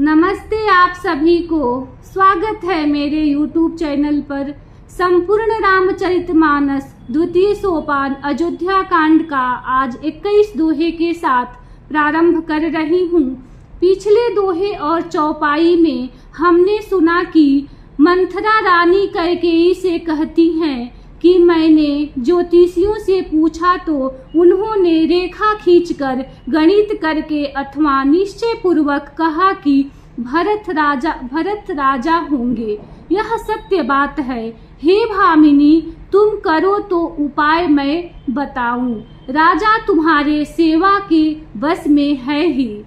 नमस्ते आप सभी को। स्वागत है मेरे YouTube चैनल पर। संपूर्ण रामचरितमानस द्वितीय सोपान अयोध्या कांड का आज 21 दोहे के साथ प्रारंभ कर रही हूँ। पिछले दोहे और चौपाई में हमने सुना कि मंथरा रानी कैकेयी से कहती हैं कि मैंने ज्योतिषियों से पूछा तो उन्होंने रेखा खींचकर गणित करके अथवा निश्चय पूर्वक कहा कि भरत राजा होंगे। यह सत्य बात है। हे भामिनी, तुम करो तो उपाय मैं बताऊं। राजा तुम्हारे सेवा के बस में है ही।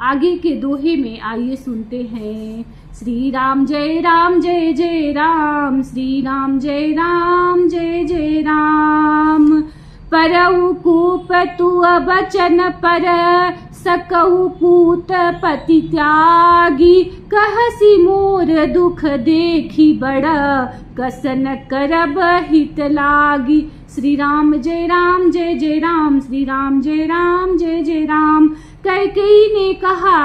आगे के दोहे में आइए सुनते हैं। श्री राम जय जय राम, श्री राम जय जय राम। परऊ कूप तु बचन पर, सकऊ पूत पति त्यागी। कहसी मोर दुख देखी बड़ा, कसन करब हित लागी। श्री राम जय जय राम, श्री राम जय जय राम। कैकेयी ने कहा,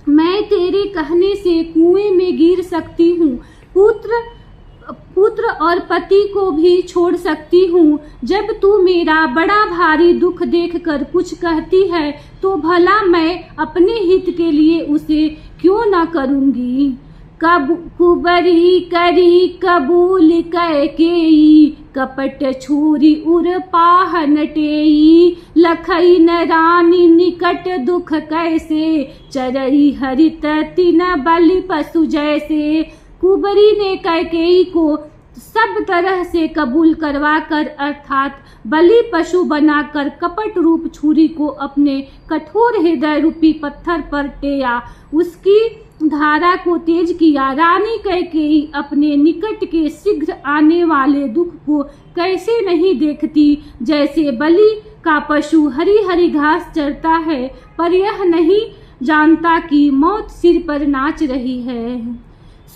मैं तेरे कहने से कुएं में गिर सकती हूँ, पुत्र और पति को भी छोड़ सकती हूँ। जब तू मेरा बड़ा भारी दुख देखकर कुछ कहती है तो भला मैं अपने हित के लिए उसे क्यों न करूँगी। कुबरी करी कबूल कैकेयी, कपट छुरी उर पाहन टेई। लखई न रानी निकट दुख कैसे, चरई हरित तिन बलि पशु जैसे। कुबरी ने कैकेयी को सब तरह से कबूल करवाकर अर्थात बलि पशु बनाकर कपट रूप छुरी को अपने कठोर हृदय रूपी पत्थर पर टेया, उसकी धारा को तेज किया। रानी कैकेयी अपने निकट के शीघ्र आने वाले दुख को कैसे नहीं देखती। जैसे बलि का पशु हरी हरी घास चरता है, पर यह नहीं जानता कि मौत सिर पर नाच रही है।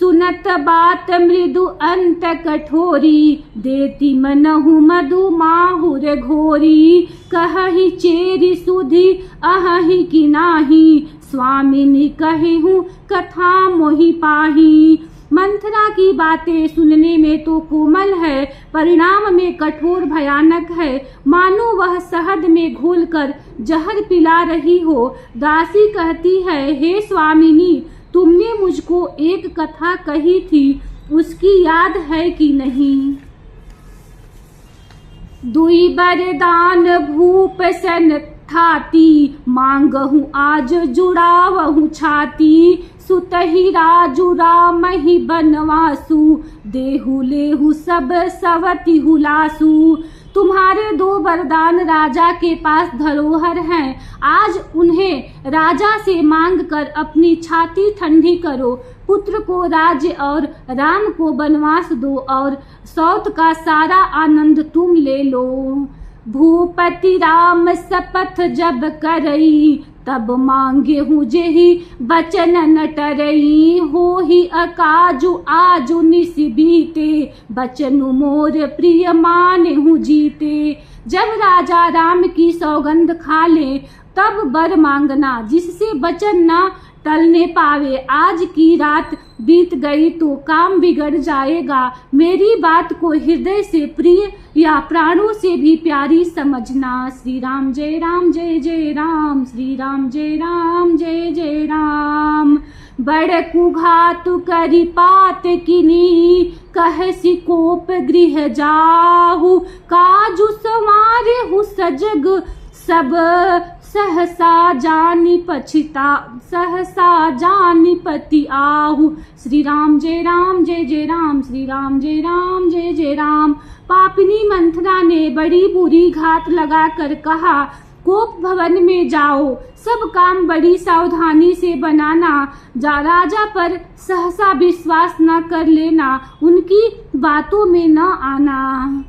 सुनत बात मृदु अंत कठोरी, देती मनहु मधु माहुर घोरी। कहहि चेरी सुधि अहि कि नाही, स्वामिनी कहे हूँ कथा मोहि पाही। मंथरा की बातें सुनने में तो कोमल है, परिणाम में कठोर भयानक है। मानो वह शहद में घोलकर जहर पिला रही हो। दासी कहती है, हे स्वामिनी, तुमने मुझको एक कथा कही थी, उसकी याद है कि नहीं। दुई बरदान भूप सन थाती, मांगहूँ आज जुड़ावहूँ छाती। सुतहि राजु रामहि बनवासु, देहु लेहु सब सवति हुलासु। तुम्हारे दो वरदान राजा के पास धरोहर हैं, आज उन्हें राजा से मांग कर अपनी छाती ठंडी करो। पुत्र को राज्य और राम को बनवास दो और सौत का सारा आनंद तुम ले लो। भूपति राम शपथ जब करई, तब मांगे हूँ जेहि बचन न टरई। हो ही अकाजु आजु निस बीते, बचनु मोर प्रिय माने हूँ जीते। जब राजा राम की सौगंध खा ले तब वर मांगना, जिससे बचन न टलने पावे। आज की रात बीत गई तो काम बिगड़ जाएगा। मेरी बात को हृदय से प्रिय या प्राणों से भी प्यारी समझना। श्री राम जय जय राम, श्री राम जय जय राम। बड़ कुघातु करी पात किनी, कहसी कोप गृह जाहु। काजु संवारे हु सजग सब, सहसा जानी पति आहु। श्री राम जय जय राम, श्री राम जय जय राम। पापिनी मंथरा ने बड़ी बुरी घात लगाकर कहा, कोप भवन में जाओ, सब काम बड़ी सावधानी से बनाना। राजा पर सहसा विश्वास न कर लेना, उनकी बातों में न आना।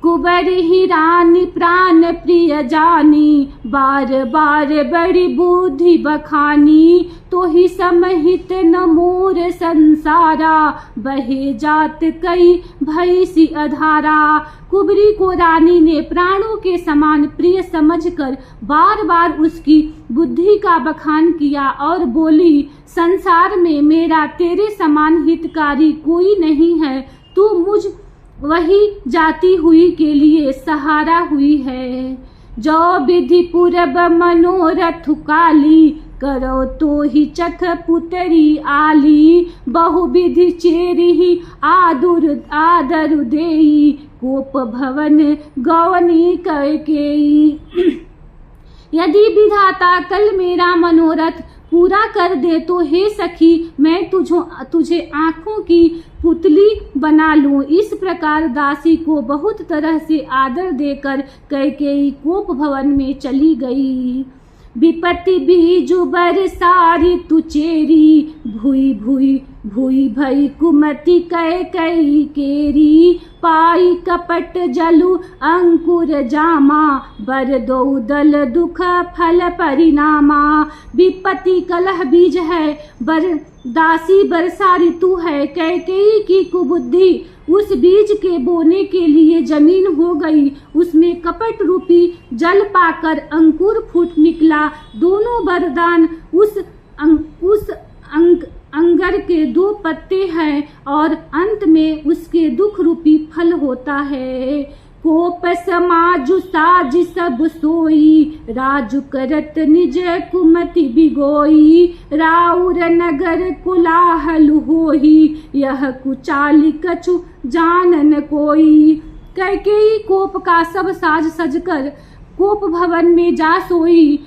कुबर ही रानी प्राण प्रिय जानी, बार बार बड़ी बुद्धि बखानी, तो ही समहित न मोर संसारा, बहे जात कई भई सी अधारा। कुबरी को रानी ने प्राणों के समान प्रिय समझकर बार बार उसकी बुद्धि का बखान किया और बोली, संसार में मेरा तेरे समान हितकारी कोई नहीं है, तू मुझ वही जाती हुई के लिए सहारा हुई है। जो विधि पूरब मनोरथ काली, करो तो ही चख पुतरी आली, बहु विधि चेरी आदर देई, कोप भवन गवनी करकेई। यदि विधाता कल मेरा मनोरथ पूरा कर दे तो हे सखी, मैं तुझे आंखों की पुतली बना लूं। इस प्रकार दासी को बहुत तरह से आदर देकर कैकेयी कोप भवन में चली गई। विपत्ति बीजु बरसारी तुचेरी, भूई भूई भूई भई कुमति कैकेयी केरी, पाई कपट जलु अंकुर जामा, बर दो दल दुख फल परिणामा। विपत्ति कलह बीज है, दासी बरसा ऋतु है। कैकेयी की कुबुद्धि उस बीज के बोने के लिए जमीन हो गई, उसमें कपट रूपी जल पाकर अंकुर फूट निकला। दोनों वरदान उस अंगर के दो पत्ते हैं और अंत में उसके दुख रूपी फल होता है। कोप समाजु साज सब सोई, राजु करत निज कुमति बिगोई, राउर नगर कोलाहल होई, यह कुचाली कछु जानन कोई। कैकेयी कोप का सब साज सजकर कोप भवन में जा सोई।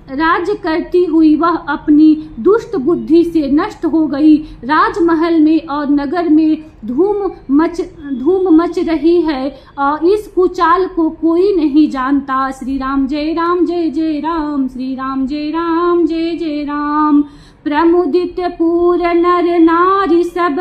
राज्य करती हुई वह अपनी दुष्ट बुद्धि से नष्ट हो गई। राजमहल में और नगर में धूम मच रही है और इस कुचाल को कोई नहीं जानता। श्री राम जय राम जय जय राम, श्री राम जय राम जय जय राम। प्रमुदित पूर नर नारी सब,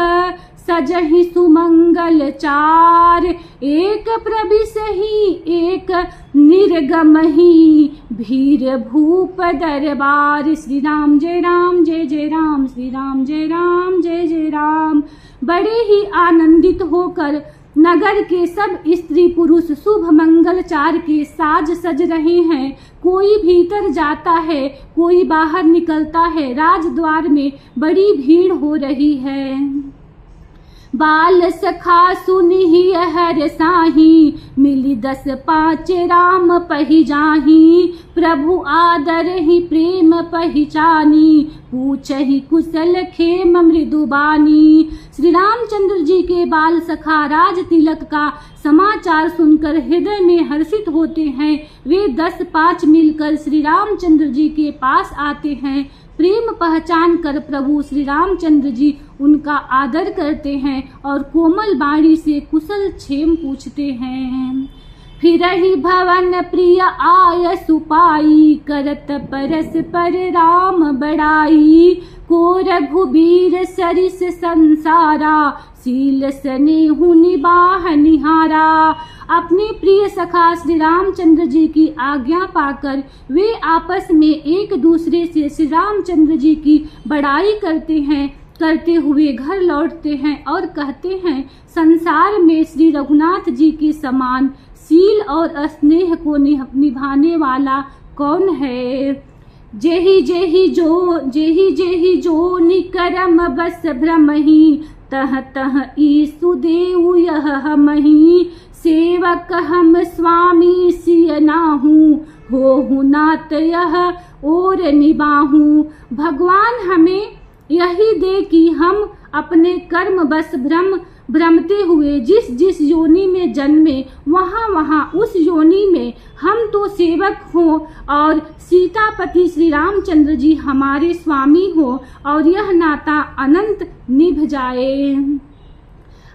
सजहि सुमंगल चार, एक प्रविशहि एक निर्गमहि, भीर भूप दरबार। श्री राम जय राम जय जय राम, श्री राम जय राम जय जय राम। बड़े ही आनंदित होकर नगर के सब स्त्री पुरुष शुभ मंगल चार के साज सज रहे हैं। कोई भीतर जाता है, कोई बाहर निकलता है। राजद्वार में बड़ी भीड़ हो रही है। बाल सखा सुनिहि हर साही, मिली 10 5 राम पही जाही, प्रभु आदर ही प्रेम पहचानी, पूछहि कुशल खेम मृदुबानी। श्री रामचंद्र जी के बाल सखा राज तिलक का समाचार सुनकर हृदय में हर्षित होते हैं। वे 10 5 मिलकर श्री रामचंद्र जी के पास आते हैं। प्रेम पहचान कर प्रभु श्री रामचंद्र जी उनका आदर करते हैं और कोमल बाणी से कुशल क्षेम पूछते हैं। फिरहि भवन प्रिय आय सुपाई, करत परस पर राम बड़ाई, को रघुबीर सरिस संसारा, सील स्नेहु निबाह निहारा। अपने प्रिय सखा श्री रामचंद्र जी की आज्ञा पाकर वे आपस में एक दूसरे से श्री रामचंद्र जी की बड़ाई करते हुए घर लौटते हैं और कहते हैं, संसार में श्री रघुनाथ जी के समान सील और स्नेह को निभाने वाला कौन है। जेहि जेहि जो निकरम बस भ्रमहि, तह तह ईसु देउ यह हमहि, सेवक हम स्वामी सिय नाहू, होहु नात यह और निबाहू। भगवान हमें यही दे कि हम अपने कर्म बस भ्रमते हुए जिस जिस योनि में जन्मे वहाँ उस योनि में हम तो सेवक हों और सीतापति श्री रामचंद्र जी हमारे स्वामी हो और यह नाता अनंत निभ जाए।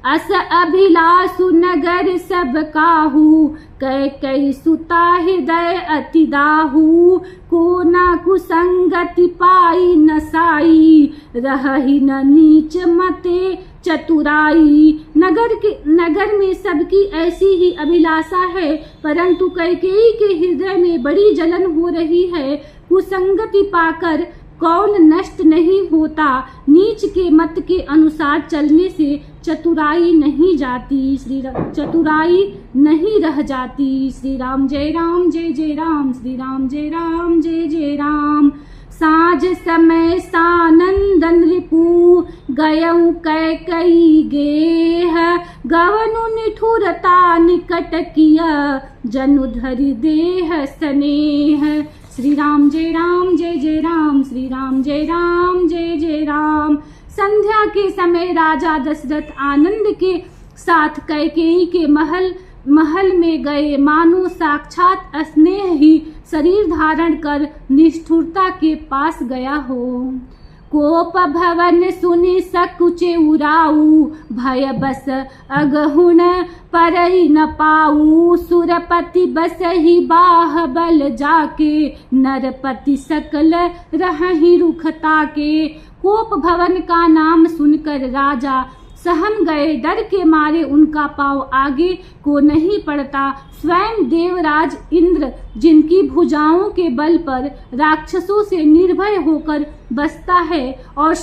अस अभिलाषु नगर सब काहू, कैकेयी सुता हृदय अति दाहू, को ना कुसंगति पाई नसाई, रहहि न नीच मते चतुराई। नगर में सबकी ऐसी ही अभिलाषा है, परंतु कैकेयी के हृदय में बड़ी जलन हो रही है। कुसंगति पाकर कौन नष्ट नहीं होता। नीच के मत के अनुसार चलने से चतुराई नहीं जाती, चतुराई नहीं रह जाती। श्री राम जय राम जय जय राम, श्री राम जय राम जय जय राम। साँझ समय सानंदन रिपु गयऊ कैकई गेह, गवनु निठुरता निकट किया जनु धरि देह स्नेह। श्री राम जय राम जय जय राम, श्री राम जय राम जय जय राम। संध्या के समय राजा दशरथ आनंद के साथ कैकेयी के महल में गए, मानो साक्षात स्नेह ही शरीर धारण कर निष्ठुरता के पास गया हो। कोप भवन सुनि सकुचे उराऊ, भय बस अगहुण परई न पाऊ। सुरपति बस ही बाह बल जाके, नरपति सकल रहहि रुखता के। कोप भवन का नाम सुनकर राजा सहम गए, डर के मारे उनका पांव आगे को नहीं पड़ता। स्वयं देवराज इंद्र, जिनकी भुजाओं के बल पर राक्षसों से निर्भय होकर बसता है, और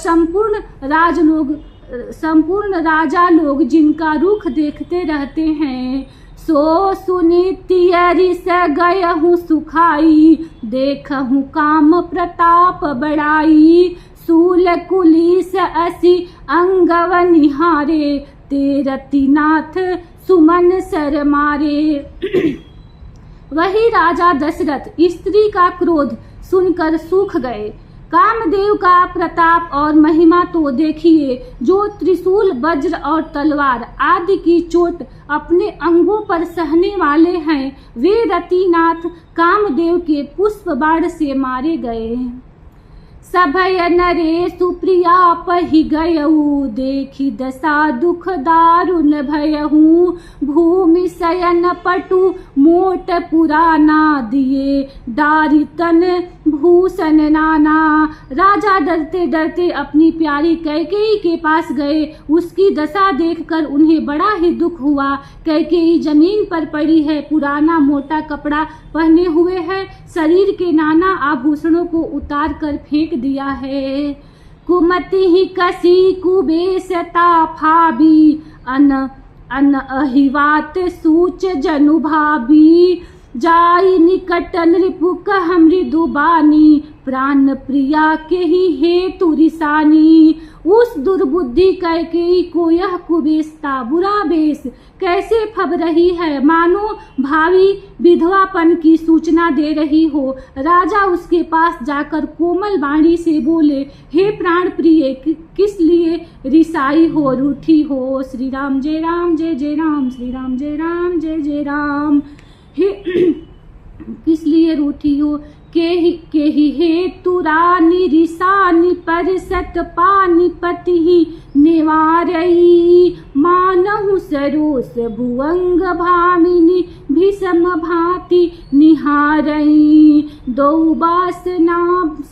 संपूर्ण राजा लोग जिनका रुख देखते रहते हैं, सो सुनि तियरि स गयहु सुखाई, देखहु काम प्रताप बड़ाई। सूल कुलीस असी अंगव निहारे, तेरतिनाथ सुमन सर मारे। वही राजा दशरथ स्त्री का क्रोध सुनकर सूख गए। कामदेव का प्रताप और महिमा तो देखिए, जो त्रिशूल वज्र और तलवार आदि की चोट अपने अंगों पर सहने वाले हैं, वे रतिनाथ कामदेव के पुष्प बाण से मारे गए। सभय नरे सुप्रिया पहि गयऊ, देखी दशा दुख दारुण भयहू। भूमि शयन पटु मोट पुराना, दिए दारितन भूषण नाना। राजा डरते डरते अपनी प्यारी कैकेयी के पास गए। उसकी दशा देखकर उन्हें बड़ा ही दुख हुआ। कैकेयी जमीन पर पड़ी है, पुराना मोटा कपड़ा पहने हुए है, शरीर के नाना आभूषणों को उतार कर फेंक दिया है। कुमति ही कसी कुबेसता फाबी, अन अहिवात सूच जनु भाबी। जाई निकट नृपु कह मृदु बानी, प्राण प्रिया के ही हेतु रिसानी। उस दुर्बुद्धि कैकेयी को यह कुबेसता बुरा बेस कैसे फब रही है, मानो भावी विधवापन की सूचना दे रही हो। राजा उसके पास जाकर कोमल वाणी से बोले, हे प्राण प्रिय, किस लिए रिसाई हो, रूठी हो। श्री राम जय राम जय जय राम, श्री राम जय राम जय जय राम। हे किस लिए रूठी हो, के ही हेतु रानी रिसानी, परिसत पानीपति ही निवारई। मानहु सरोस भुवंग भामिनी, भीषम भांति निहारई। दो बासना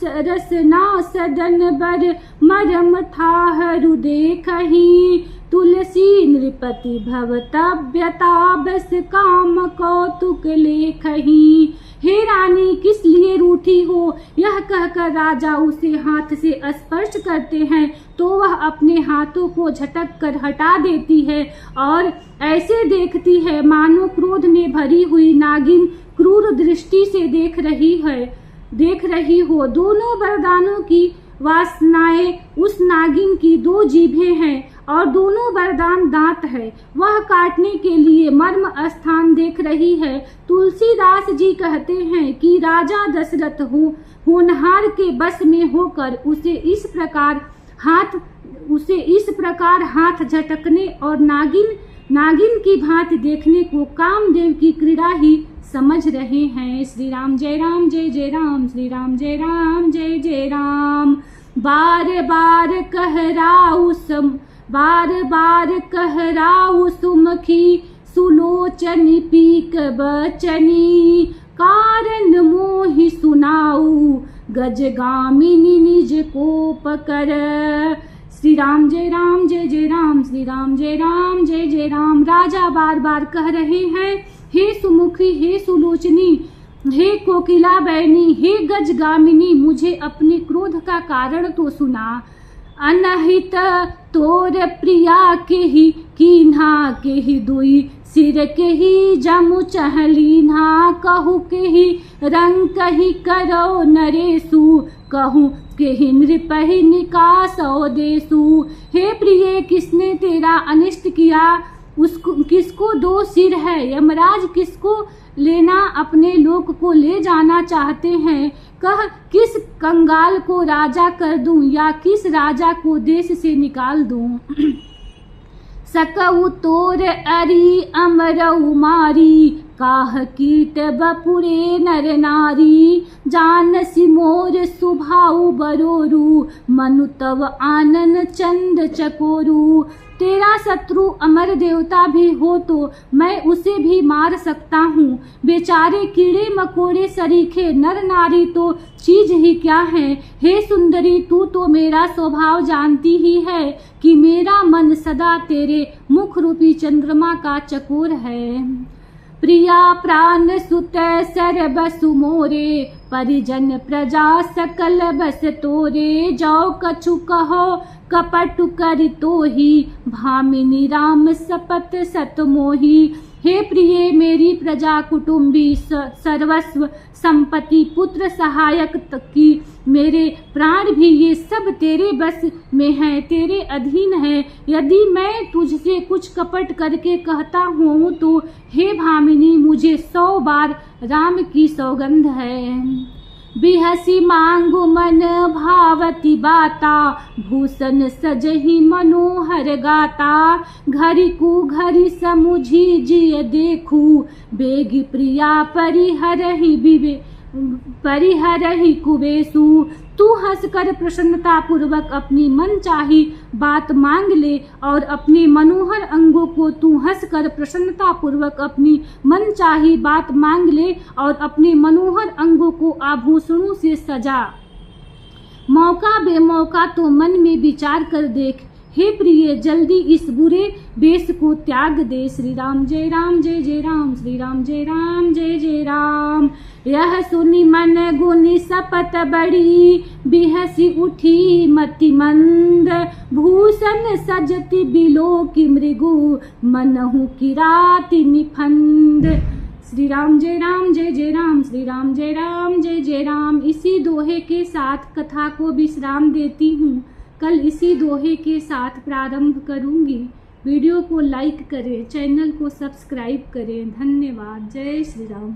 रसना सदन बर, मरम थाहरु देखही। तुलसी नृपति भवतव्यता, बस काम कौतुक लेखही। हे रानी, किस लिए रूठी हो, यह कहकर राजा उसे हाथ से स्पर्श करते हैं तो वह अपने हाथों को झटक कर हटा देती है और ऐसे देखती है मानो क्रोध में भरी हुई नागिन क्रूर दृष्टि से देख रही हो। दोनों वरदानों की वासनाएं उस नागिन की दो जीभें हैं और दोनों वरदान दांत है। वह काटने के लिए मर्म स्थान देख रही है। तुलसीदास जी कहते हैं कि राजा दशरथ होनहार के बस में होकर उसे इस प्रकार हाथ झटकने और नागिन की भांति देखने को कामदेव की क्रीड़ा ही समझ रहे हैं। श्री राम जय राम जय जय राम, श्री राम जय राम जय जय राम। बार बार कहराऊ सुमुखी, सुलोचनी पीक बचनी। कारण मोहि सुनाऊ, गजगामिनी निज कोप कर। श्री राम जय राम जय जय राम, श्री राम जय राम जय जय राम। राजा बार बार कह रहे हैं, हे सुमुखी, हे सुलोचनी, हे कोकिला बैनी, हे गजगामिनी, मुझे अपने क्रोध का कारण तो सुना। अनहित तोर प्रिया के ही कीन्हा के ही दुई, सिर के ही जमु चहलीन्हा, कहू के ही रंग कही करो नरेसु, कहूँ के ही नृपहि निकासो देसु। हे प्रिय, किसने तेरा अनिष्ट किया, उसको किसको दो सिर है। यमराज किसको लेना अपने लोक को ले जाना चाहते हैं। कह, किस कंगाल को राजा कर दूं या किस राजा को देश से निकाल दूं। सकऊ तोर अरि अमरऊ मारी, काह कीट बपुरे नर नारी, जानसी मोर सुभाऊ बरोरू, मनु तव आनन चंद चकोरू। तेरा शत्रु अमर देवता भी हो तो मैं उसे भी मार सकता हूँ। बेचारे कीड़े मकोड़े सरीखे नर नारी तो चीज ही क्या है। हे सुंदरी, तू तो मेरा स्वभाव जानती ही है कि मेरा मन सदा तेरे मुख रूपी चंद्रमा का चकोर है। प्रिया प्राण सुत सर बसु मोरे, परिजन प्रजा सकल बस तोरे, जाओ कछु कहो कपट करि तोहि, भामिनी राम सपत सत मोहि। हे प्रिय, मेरी प्रजा कुटुंबी सर्वस्व संपत्ति पुत्र सहायक तक की मेरे प्राण भी ये सब तेरे बस में है, तेरे अधीन है। यदि मैं तुझसे कुछ कपट करके कहता हूँ तो हे भामिनी, मुझे 100 बार राम की सौगंध है। बिहसी मांगु मन भावती बाता, भूषण सजहि मनोहर गाता, घरी कु घरी समुझी जिय देखू, बेगी प्रिया परिहरहि कुबेसु। तू हंसकर प्रसन्नता पूर्वक अपनी मन चाही बात मांग ले और अपने मनोहर अंगों को तू हंसकर प्रसन्नता पूर्वक अपनी मन चाही बात मांग ले और अपने मनोहर अंगों को आभूषणों से सजा। मौका बेमौका तो मन में विचार कर देख। हे प्रिय, जल्दी इस बुरे वेश को त्याग दे। श्री राम जय राम जय जय राम, श्री राम जय राम जय जय राम। यह सुनी मन गुनी सपत बड़ी, बिहसी उठी मति मंद, भूषण सजति बिलो की मृगु, मनहु किराति निफंद। श्री राम जय राम जय जय राम, श्री राम जय राम जय जय राम। इसी दोहे के साथ कथा को विश्राम देती हूँ। कल इसी दोहे के साथ प्रारंभ करूंगी। वीडियो को लाइक करें, चैनल को सब्सक्राइब करें। धन्यवाद। जय श्री राम।